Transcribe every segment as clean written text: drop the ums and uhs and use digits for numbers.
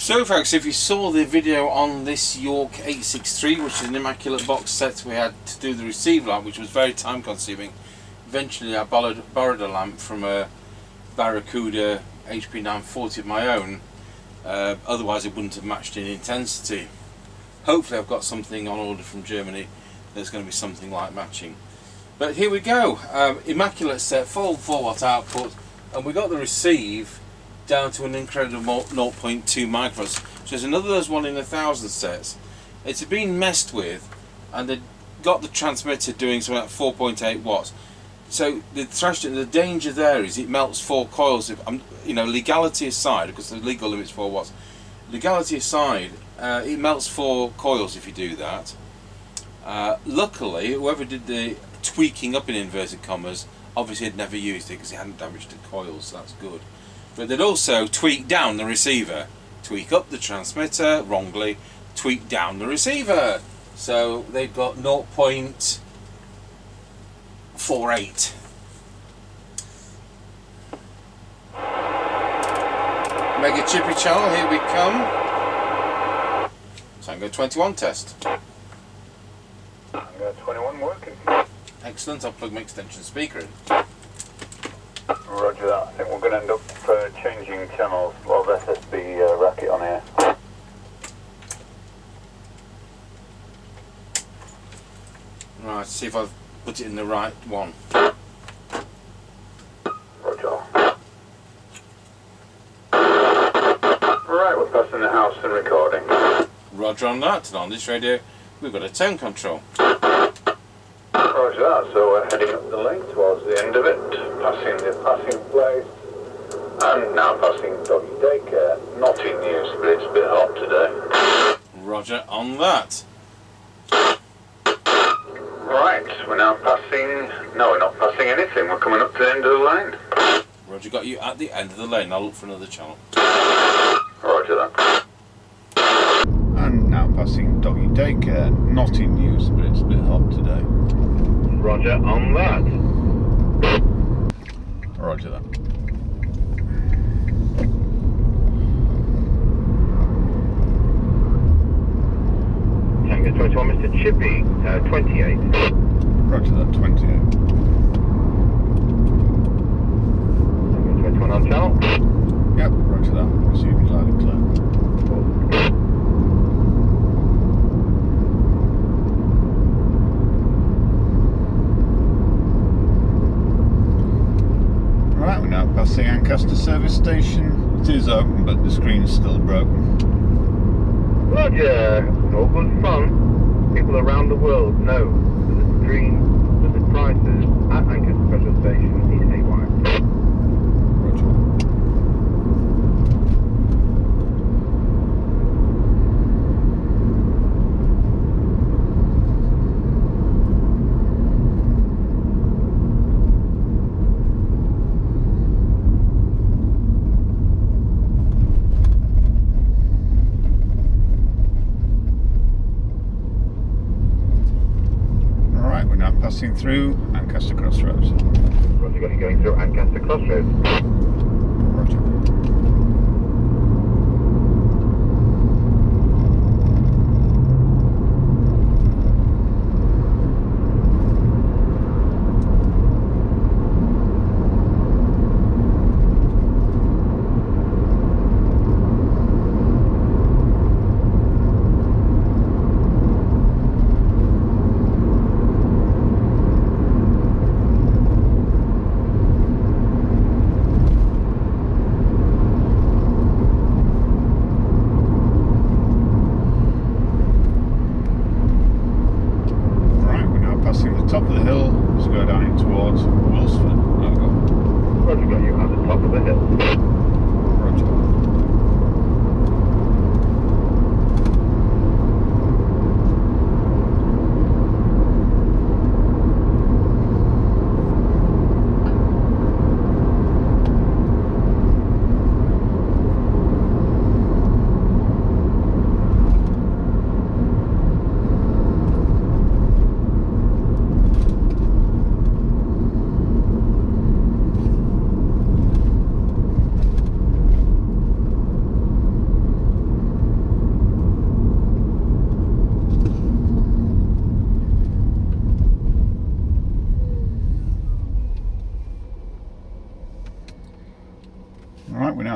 So folks, if you saw the video on this York 863, which is an immaculate box set we had to do the receive lamp, which was very time consuming. Eventually I borrowed a lamp from a Barracuda HP 940 of my own, otherwise it wouldn't have matched in intensity. Hopefully I've got something on order from Germany that's going to be something like matching. But here we go, immaculate set, full 4-watt output, and we got the receive down to an incredible 0.2 microfarads, which is another those 1 in 1,000 sets. It's been messed with, and they got the transmitter doing something like 4.8 watts. So the danger there is it melts 4 coils. If you know, legality aside, because the legal limit's 4 watts. Legality aside, it melts 4 coils if you do that. Luckily, whoever did the tweaking up in inverted commas obviously had never used it because it hadn't damaged the coils, so that's good. But they'd also tweak down the receiver, tweak up the transmitter wrongly, tweak down the receiver. So they've got 0.48. Mega Chippie channel, here we come. Tango 21 test. Tango 21 working. Excellent, I'll plug my extension speaker in. Roger that. I think we're going to end up changing channels. A lot of SSB racket on here. Right, see if I've put it in the right one. Roger. Right, we're passing the house and recording. Roger on that, and on this radio we've got a tone control. Roger that, so we're heading up the lane towards the end of it, passing the passing place, and now passing doggy daycare. Not in use, but it's a bit hot today. Roger on that. Right, we're now passing, no, we're not passing anything, we're coming up to the end of the lane. Roger, got you at the end of the lane. I'll look for another channel. Roger that. And now passing doggy daycare. Not in use, but it's a bit hot today. Roger on that. Roger that. Tango 21, Mr. Chippie, 28. Roger that, 28. Tango 21 on channel. Yep, roger that. Receiving loud and clear. Right, we're now passing Ancaster service station. It is open, but the screen's still broken. Roger, all good fun. People around the world know that the screen, that the prices at Ancaster special station is haywire. Roger. Passing through Ancaster Crossroads. Roger, got you going through Ancaster Crossroads. Roger. Top of the hill to go down in towards Wilsford. Roger, got you at the top of the hill. Roger.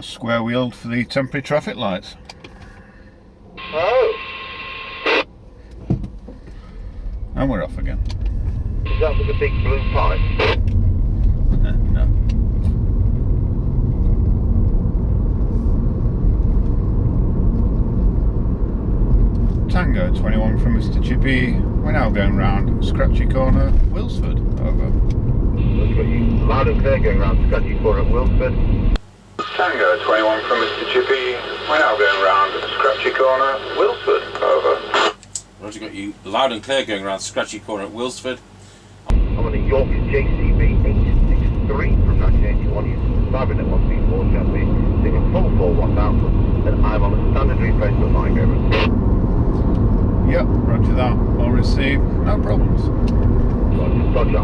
now square wheeled for the temporary traffic lights. Oh, And we're off again. is that with the big blue pipe? No. Tango 21 from Mr. Chippie. We're now going round Scratchy Corner, Wilsford. Over. That's got you loud and clear going round Scratchy Corner at Wilsford. Tango 21 from Mr. Chippie. We're now going round Scratchy Corner, Wilsford. Over. Roger, got you loud and clear going around Scratchy Corner at Wilsford. I'm on a York JCB863 from 1981 using the Cybernet 134 chassis, seeing a full 4 watt output, and I'm on a standard replacement line over. Yep, roger that. All received. No problems. Roger.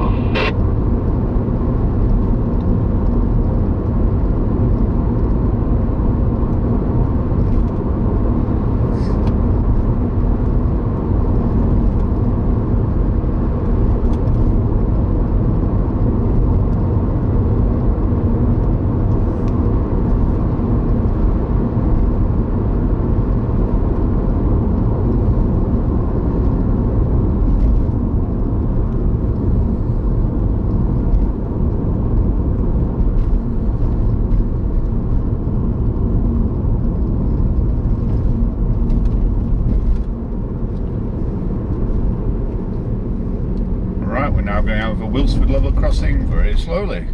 Now going over Wilsford level crossing very slowly.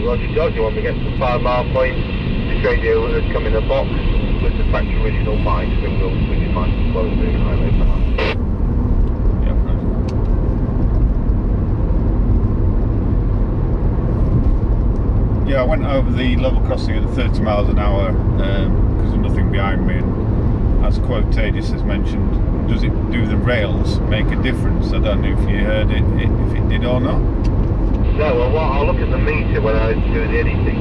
Roger, you want me to get to the 5 mile point? This radio has come in a box with the factory original mic, so we'll switch your mic as well as the highway path. Yep, roger. Yeah, I went over the level crossing at 30 miles an hour because of nothing behind me, and as Quotatus has mentioned, does it do the rails make a difference? I don't know if you heard it, if it did or not. No, well, I'll look at the meter when I do the editing.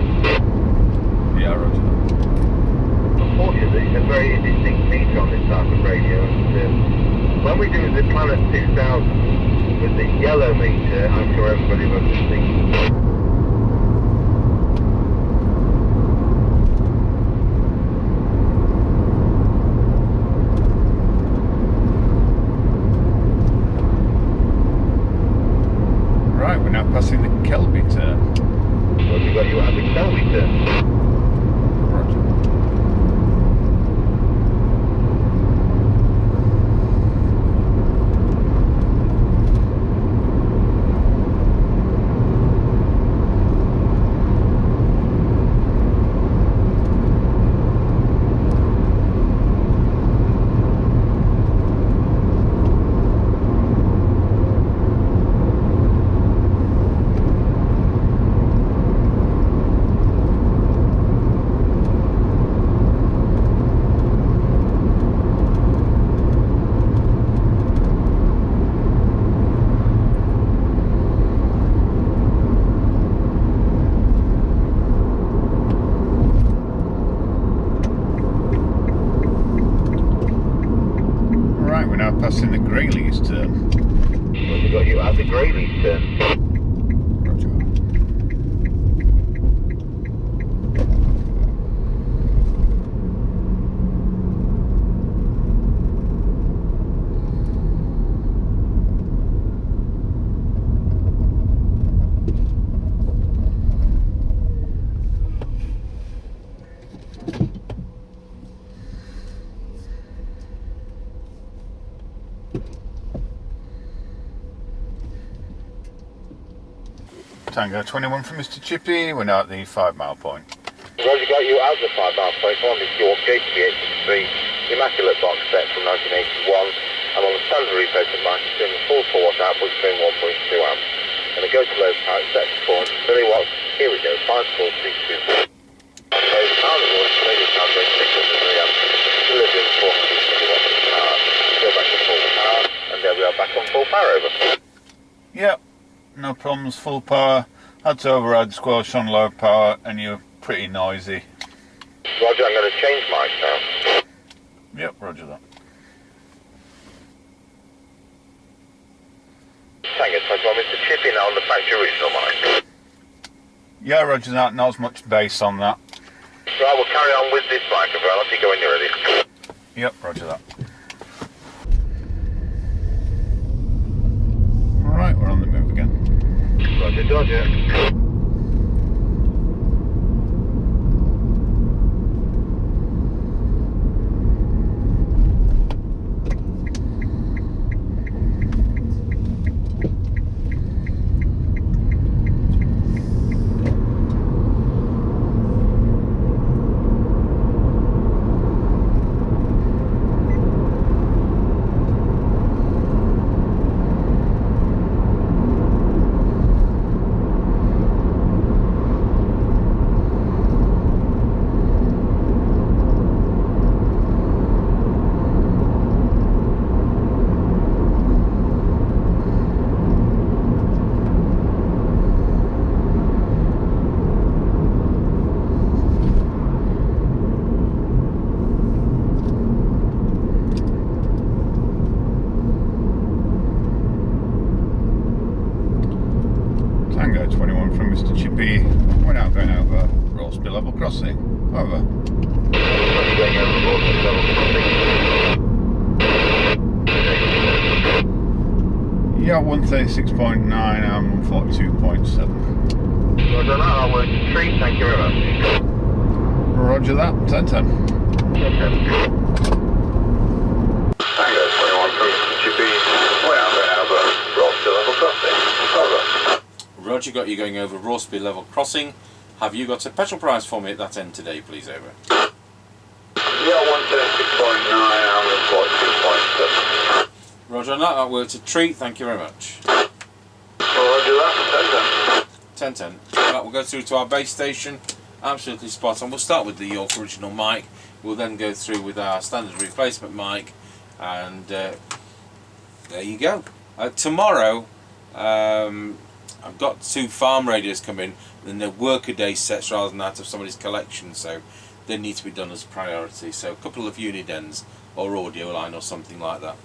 Yeah, roger that. Unfortunately, it's a very indistinct meter on this type of radio, and when we do the Planet 6000 with the yellow meter, I'm sure everybody will see. Right, we're now passing the Kelby turn. Well, you got you at the Kelby turn. Roger. We're now passing the Greyleys turn. Well, you got you at the Greyleys turn. Roger. Tango 21 from Mr. Chippie. We're now at the 5 mile point. Roger, got you out the 5 mile point on this York JCB863 Immaculate box set from 1981. I'm on the standard replacement mic, doing the full 4 watt output, doing 1.2 amps. And I go to low power, set to 400 milliwatts. Here we go, 54324. So the power of the voice, radio power going 600 milliamps, delivering 400 milliwatts of power. Go back to full power, and there we are back on full power over. Yep, no problems, full power. Had to override squelch on low power, and you're pretty noisy. Roger, I'm going to change mics now. Yep, roger that. Tango 21, Mr. Chippie now on the factory original mic. Yeah, roger that. Not as much bass on that. Right, we'll carry on with this mic as well. Let me go when you're ready. Yep, roger that. Alright, we're on the move again. Roger, Dodger. Tango 21 from Mr. Chippie. We're now going over Rossby level crossing. Over. Going over Rossby level crossing. Yeah, 136.9 and 142.7. Roger that, I'll work the tree, thank you very much. Roger that, 10-10. Okay. Tango 21 from Mr. Chippie. We're now going over Rossby level crossing. Over. Roger, got you going over Rossby level crossing. Have you got a petrol price for me at that end today, please? Over. Yeah, 136.9 and 142.7. Roger on that worked a treat, thank you very much. Roger that, 10-10. Right, we'll go through to our base station. Absolutely spot on. We'll start with the York original mic. We'll then go through with our standard replacement mic, and there you go. Tomorrow, I've got 2 farm radios come in, and they're workaday sets rather than out of somebody's collection, so they need to be done as priority. So a couple of unit ends or audio line or something like that.